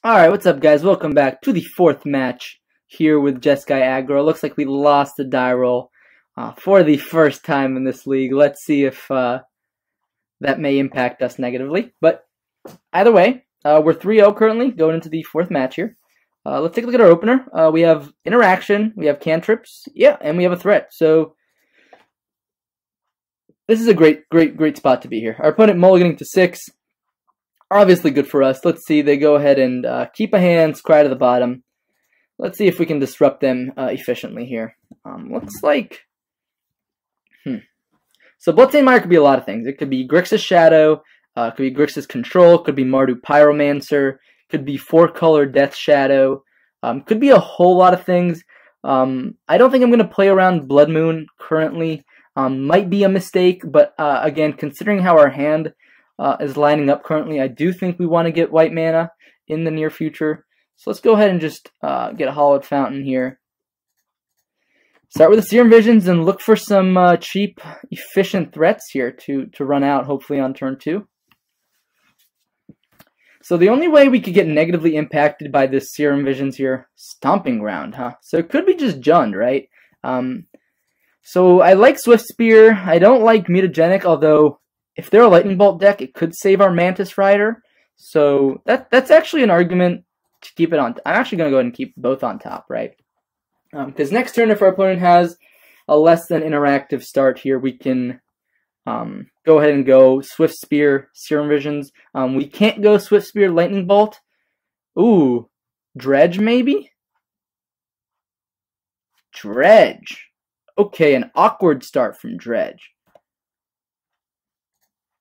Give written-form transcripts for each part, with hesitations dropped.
Alright, what's up guys? Welcome back to the fourth match here with Jeskai Aggro. Looks like we lost the die roll for the first time in this league. Let's see if that may impact us negatively. But either way, we're 3-0 currently going into the fourth match here. Let's take a look at our opener. We have interaction, we have cantrips, yeah, and we have a threat. So this is a great spot to be here. Our opponent mulliganing to 6. Obviously good for us. Let's see, they go ahead and keep a hand, scry to the bottom. Let's see if we can disrupt them efficiently here. Looks like... So Bloodstained Mire could be a lot of things. It could be Grixis Shadow, could be Grixis Control, could be Mardu Pyromancer, could be 4-color Death Shadow, could be a whole lot of things. I don't think I'm going to play around Blood Moon currently. Might be a mistake, but again, considering how our hand is lining up currently, I do think we want to get white mana in the near future. So let's go ahead and just get a Hallowed Fountain here. Start with the Serum Visions and look for some cheap, efficient threats here to run out, hopefully on turn 2. So the only way we could get negatively impacted by this Serum Visions here, Stomping Ground, huh? So it could be just Jund, right? So I like Swift Spear. I don't like Mutagenic, although if they're a Lightning Bolt deck, it could save our Mantis Rider. So that's actually an argument to keep it on. I'm actually going to go ahead and keep both on top, right? Because next turn, if our opponent has a less than interactive start here, we can go ahead and go Swift Spear, Serum Visions. We can't go Swift Spear, Lightning Bolt. Ooh, Dredge maybe? Dredge. Okay, an awkward start from Dredge.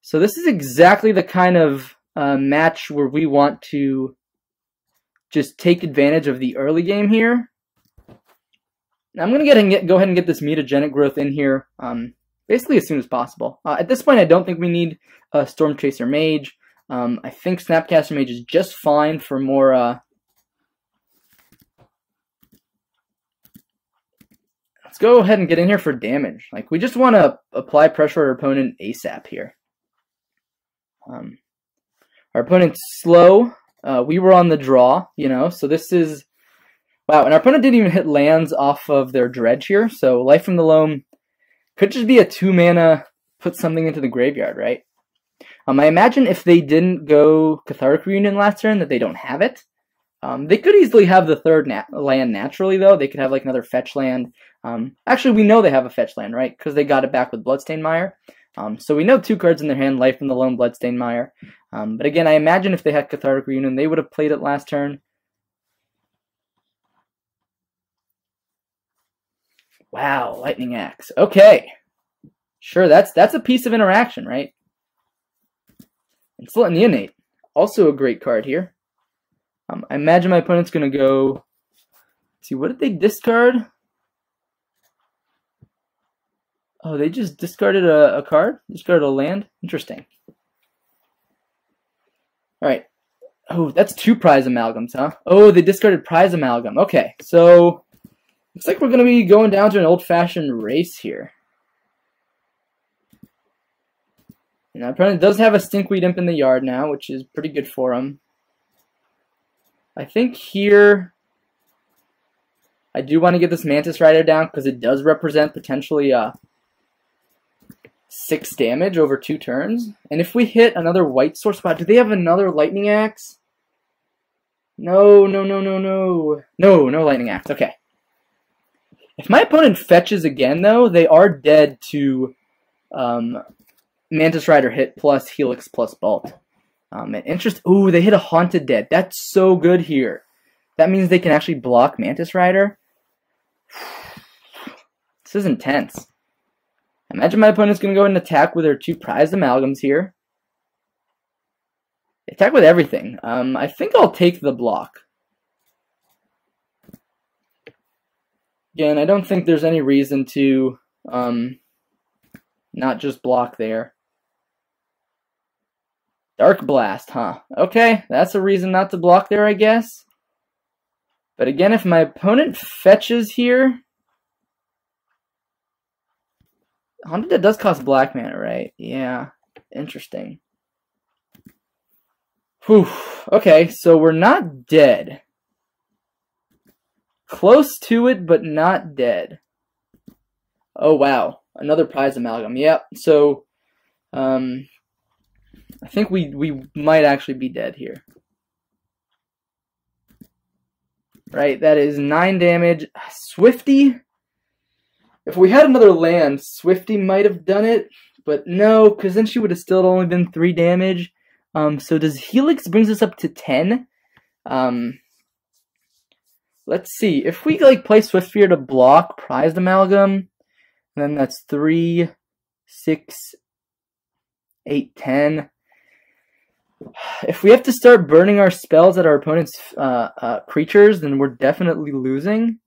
So this is exactly the kind of match where we want to just take advantage of the early game here. Now I'm going to go ahead and get this mutagenic growth in here basically as soon as possible. At this point, I don't think we need a Storm Chaser Mage. I think Snapcaster Mage is just fine for more... Let's go ahead and get in here for damage. Like, we just want to apply pressure on our opponent ASAP here. Our opponent's slow. We were on the draw, you know, so this is... Wow, and our opponent didn't even hit lands off of their Dredge here, so Life from the Loam could just be a 2-mana, put something into the graveyard, right? I imagine if they didn't go Cathartic Reunion last turn, that they don't have it. They could easily have the third land naturally, though. They could have, like, another fetch land. Actually, we know they have a fetch land, right? Because they got it back with Bloodstained Mire. So we know 2 cards in their hand, Life from the Loam, Bloodstained Mire. But again, I imagine if they had Cathartic Reunion, they would have played it last turn. Wow, Lightning Axe. Okay. Sure, that's a piece of interaction, right? Insolent Neonate. Also a great card here. I imagine my opponent's going to go... Let's see, what did they discard? Oh, they just discarded a card? Discarded a land? Interesting. Alright. Oh, that's 2 Prize Amalgams, huh? Oh, they discarded Prize Amalgam. Okay, so... Looks like we're going to be going down to an old-fashioned race here. And our opponent does have a Stinkweed Imp in the yard now, which is pretty good for him. I think here... I do want to get this Mantis Rider down, because it does represent potentially 6 damage over 2 turns. And if we hit another white source spot... Do they have another Lightning Axe? No. No Lightning Axe. Okay. If my opponent fetches again, though, they are dead to Mantis Rider hit plus Helix plus Bolt. Ooh, they hit a Haunted Dead. That's so good here. That means they can actually block Mantis Rider. This is intense. Imagine my opponent's going to go and attack with their 2 Prized Amalgams here. Attack with everything. I think I'll take the block. Again, I don't think there's any reason to not just block there. Dark Blast, huh? Okay, that's a reason not to block there, I guess. But again, if my opponent fetches here... Haunted Dead does cost black mana, right? Yeah, interesting. Whew. Okay, so we're not dead. Close to it, but not dead. Oh, wow. Another prize amalgam. Yep, so I think we might actually be dead here. Right, that is 9 damage. Swifty? If we had another land, Swifty might have done it, but no, because then she would have still only been 3 damage. So does Helix brings us up to 10? Let's see. If we like play Swift Spear to block Prized Amalgam, then that's 3, 6, 8, 10. If we have to start burning our spells at our opponent's creatures, then we're definitely losing.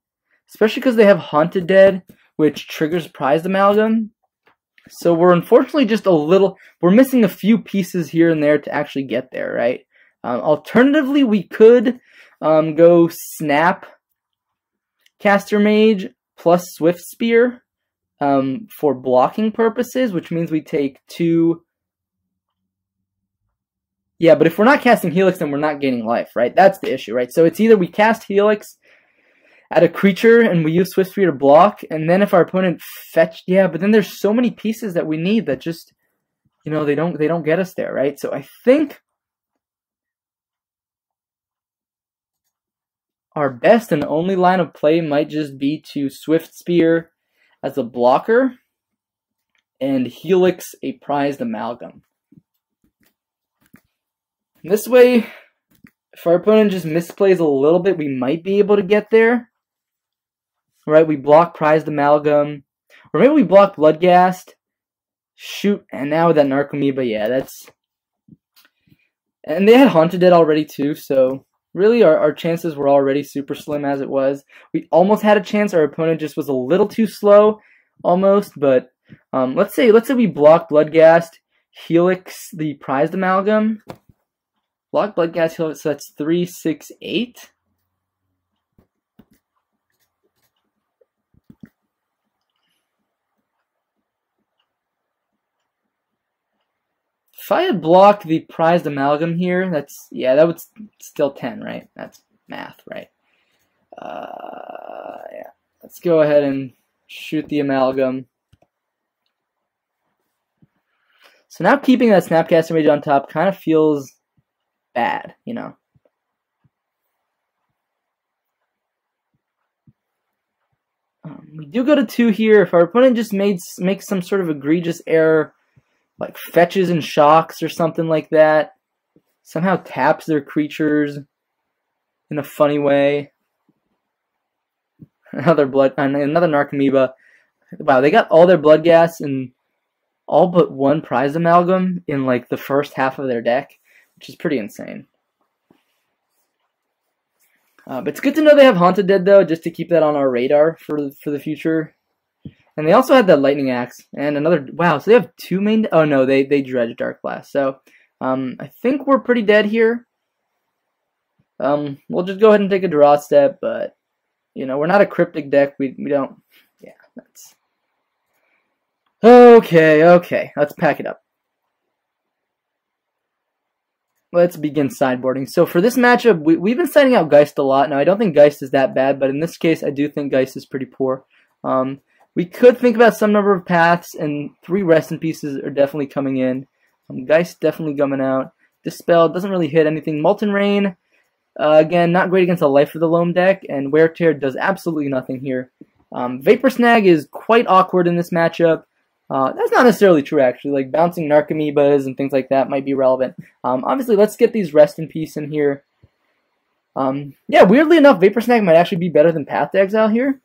Especially because they have Haunted Dead, which triggers Prized Amalgam. So we're unfortunately just we're missing a few pieces here and there to actually get there, right? Alternatively, we could go Snap Caster Mage plus Swift Spear for blocking purposes, which means we take 2. Yeah, but if we're not casting Helix, then we're not gaining life, right? That's the issue, right? So it's either we cast Helix at a creature and we use Swift Spear to block, and then if our opponent yeah, but then there's so many pieces that we need that just, you know, they don't get us there, right? So I think our best and only line of play might just be to Swift Spear as a blocker and Helix a Prized Amalgam. This way, if our opponent just misplays a little bit, we might be able to get there. Right, we block Prized Amalgam. Or maybe we block Bloodghast. Shoot, and now with that Narcomoeba, yeah, that's... And they had Haunted Dead already too, so really our chances were already super slim as it was. We almost had a chance, our opponent just was a little too slow, almost, but let's say we block Bloodghast, Helix the Prized Amalgam. Block Bloodghast, Helix, so that's 3, 6, 8. If I had blocked the Prized Amalgam here, that would still 10, right? That's math, right? Yeah. Let's go ahead and shoot the Amalgam. So now keeping that Snapcaster Mage on top kind of feels bad, you know. We do go to 2 here. If our opponent just makes some sort of egregious error, like fetches and shocks or something like that, somehow taps their creatures in a funny way. Another Narcomoeba. Wow, they got all their Bloodghast and all but 1 Prized Amalgam in like the first half of their deck, which is pretty insane. But it's good to know they have Haunted Dead, though, just to keep that on our radar for the future. And they also had that Lightning Axe and another... Wow, so they have 2 main... Oh, no, they Dredge Dark Blast. So, I think we're pretty dead here. We'll just go ahead and take a draw step, but, you know, we're not a Cryptic deck. We don't... Yeah, that's... Okay, let's pack it up. Let's begin sideboarding. So for this matchup, we've been siding out Geist a lot. Now, I don't think Geist is that bad, but in this case, I do think Geist is pretty poor. We could think about some number of paths, and 3 Rest in Pieces are definitely coming in. Geist definitely coming out. Dispel doesn't really hit anything. Molten Rain, again, not great against a Life of the Loam deck, and Wear Tear does absolutely nothing here. Vapor Snag is quite awkward in this matchup. That's not necessarily true, actually. Like, bouncing Narcomoebas and things like that might be relevant. Obviously, let's get these Rest in Peace in here. Yeah, weirdly enough, Vapor Snag might actually be better than Path to Exile here,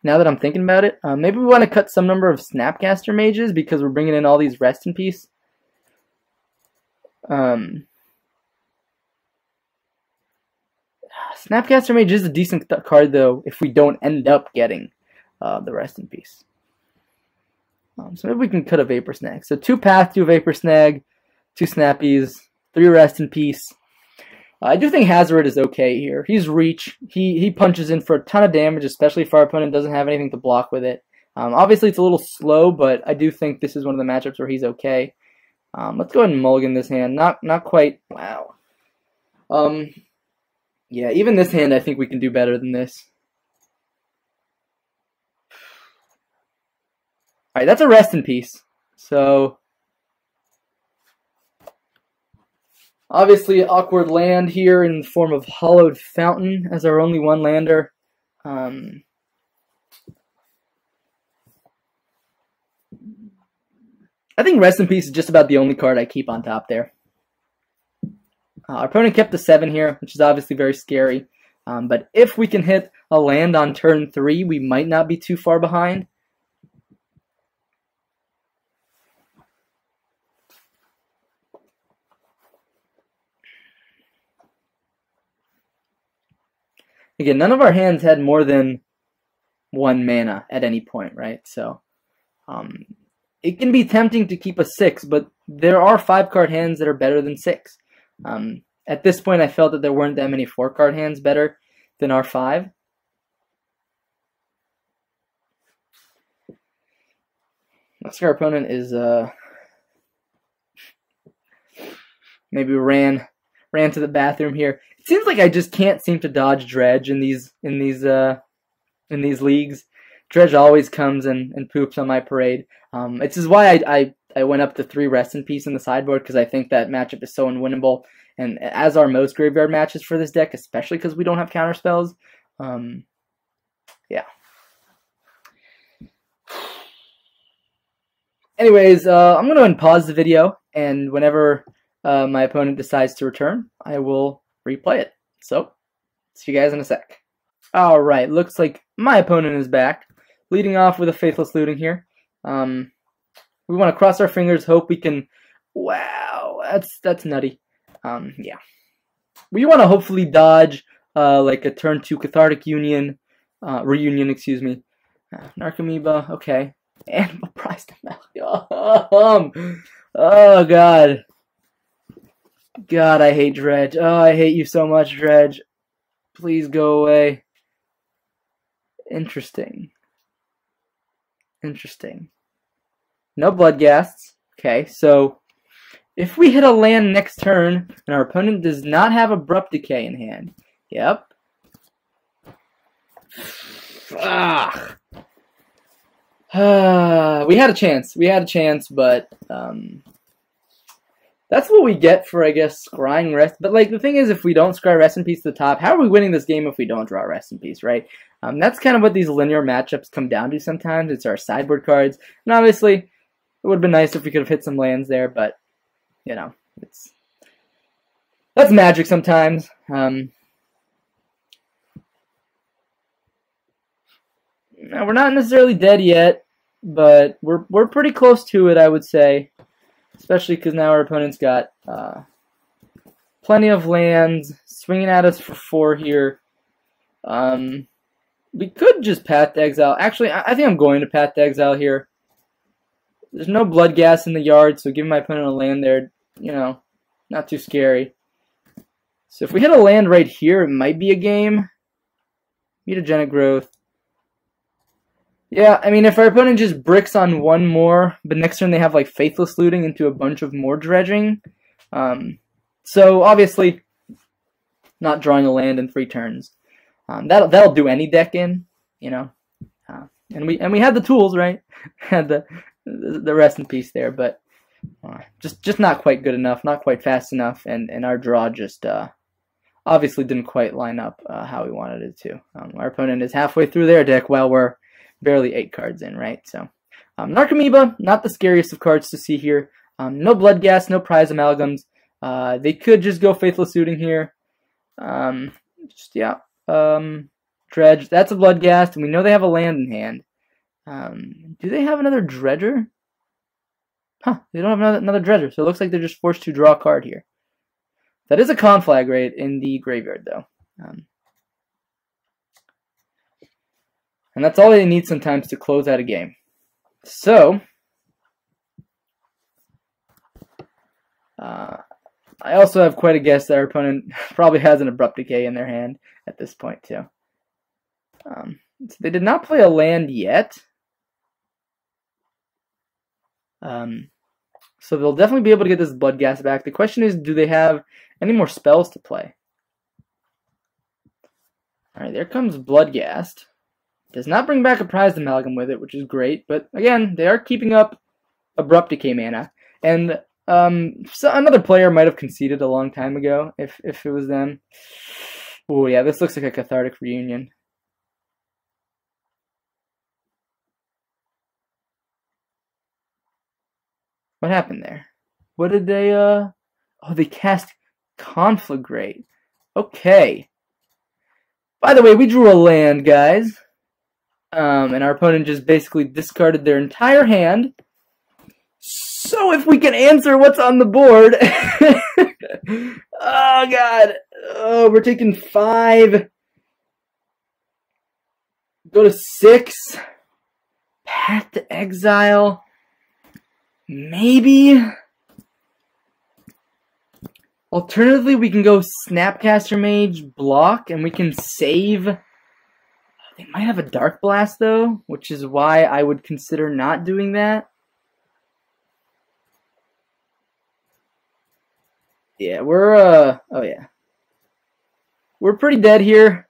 now that I'm thinking about it. Maybe we want to cut some number of Snapcaster Mages because we're bringing in all these Rest in Peace. Snapcaster Mage is a decent card, though, if we don't end up getting the Rest in Peace. So maybe we can cut a Vapor Snag. So 2 Path, 2 Vapor Snag, 2 Snappies, 3 Rest in Peace. I do think Hazoret is okay here. He's Reach. He punches in for a ton of damage, especially if our opponent doesn't have anything to block with it. Obviously, it's a little slow, but I do think this is one of the matchups where he's okay. Let's go ahead and mulligan this hand. Not quite. Wow. Yeah, even this hand, I think we can do better than this. Alright, that's a rest in peace. So, obviously, awkward land here in the form of Hollowed Fountain as our only one lander. I think rest in peace is just about the only card I keep on top there. Our opponent kept the 7 here, which is obviously very scary. But if we can hit a land on turn 3, we might not be too far behind. Again, none of our hands had more than 1 mana at any point, right? So it can be tempting to keep a 6, but there are 5-card hands that are better than 6. At this point, I felt that there weren't that many 4-card hands better than our 5. Looks like our opponent is maybe ran to the bathroom here. It seems like I just can't seem to dodge Dredge in these leagues. Dredge always comes and poops on my parade. This is why I went up to 3 rest in peace in the sideboard, because I think that matchup is so unwinnable. And as are most graveyard matches for this deck, especially because we don't have counter spells. Yeah. Anyways, I'm going to pause the video, and whenever my opponent decides to return, I will replay it. So, see you guys in a sec. Alright, looks like my opponent is back, leading off with a Faithless Looting here. We want to cross our fingers, hope we can... Wow, that's nutty. Yeah. We want to hopefully dodge like a turn 2 Cathartic Reunion, excuse me. Narcomoeba, okay. Animal Prize to Malleus. Oh, God. God, I hate Dredge. Oh, I hate you so much, Dredge. Please go away. Interesting. No Bloodghasts. Okay, so if we hit a land next turn and our opponent does not have Abrupt Decay in hand. Yep. We had a chance, but that's what we get for, I guess, scrying rest. But, like, the thing is, if we don't scry rest in peace to the top, how are we winning this game if we don't draw rest in peace, right? That's kind of what these linear matchups come down to sometimes. It's our sideboard cards. And obviously, it would have been nice if we could have hit some lands there, but, you know, that's magic sometimes. Now, we're not necessarily dead yet, but we're pretty close to it, I would say. Especially because now our opponent's got plenty of lands, swinging at us for 4 here. We could just Path to Exile. Actually, I think I'm going to Path to Exile here. There's no Bloodghast in the yard, so giving my opponent a land there, you know, not too scary. So if we hit a land right here, it might be a game. Mutagenic Growth. Yeah, I mean, if our opponent just bricks on 1 more, but next turn they have, like, Faithless Looting into a bunch of more dredging. So, obviously, not drawing a land in 3 turns. That'll do any deck in, you know. And we had the tools, right? Had the rest in peace there, but just not quite good enough, not quite fast enough, and our draw just obviously didn't quite line up how we wanted it to. Our opponent is halfway through their deck while we're barely 8 cards in, right? So, Narcomoeba, not the scariest of cards to see here. No Bloodghast, no Prize Amalgams. They could just go Faithless Looting here. Dredge, that's a Bloodghast, and we know they have a land in hand. Do they have another Dredger? Huh, they don't have another Dredger, so it looks like they're just forced to draw a card here. That is a Conflagrate in the graveyard, though. And that's all they need sometimes to close out a game. So, I also have quite a guess that our opponent probably has an Abrupt Decay in their hand at this point, too. So they did not play a land yet. So they'll definitely be able to get this Bloodghast back. The question is, do they have any more spells to play? Alright, there comes Bloodghast. Does not bring back a Prized Amalgam with it, which is great. But again, they are keeping up Abrupt Decay mana. And so another player might have conceded a long time ago, if it was them. Oh yeah, this looks like a Cathartic Reunion. What happened there? What did they, Oh, they cast Conflagrate. Okay. By the way, we drew a land, guys. And our opponent just basically discarded their entire hand. So if we can answer what's on the board... Oh, God. Oh, we're taking 5. Go to 6. Path to Exile. Maybe. Alternatively, we can go Snapcaster Mage, block, and we can save. They might have a Dark Blast, though, which is why I would consider not doing that. Yeah, we're, oh yeah. We're pretty dead here.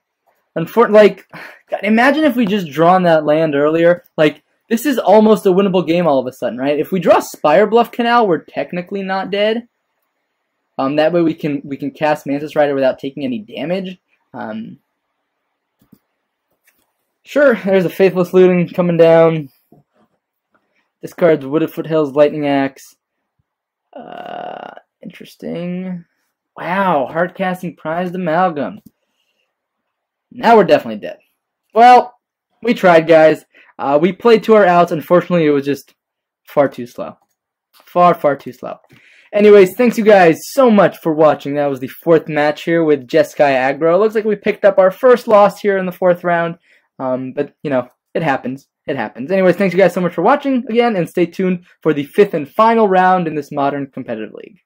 Unfortunately, God, imagine if we just drawn that land earlier. Like, this is almost a winnable game all of a sudden, right? If we draw Spire Bluff Canal, we're technically not dead. That way we can cast Mantis Rider without taking any damage. Sure, there's a Faithless Looting coming down. Discards Wooded Foothills Lightning Axe. Interesting. Wow, hard casting Prized Amalgam. Now we're definitely dead. Well, we tried, guys. We played to our outs. Unfortunately, it was just far too slow. Far too slow. Anyways, thanks you guys so much for watching. That was the 4th match here with Jeskai Aggro. Looks like we picked up our first loss here in the 4th round. But, you know, it happens. It happens. Anyways, thanks you guys so much for watching again, and stay tuned for the 5th and final round in this modern competitive league.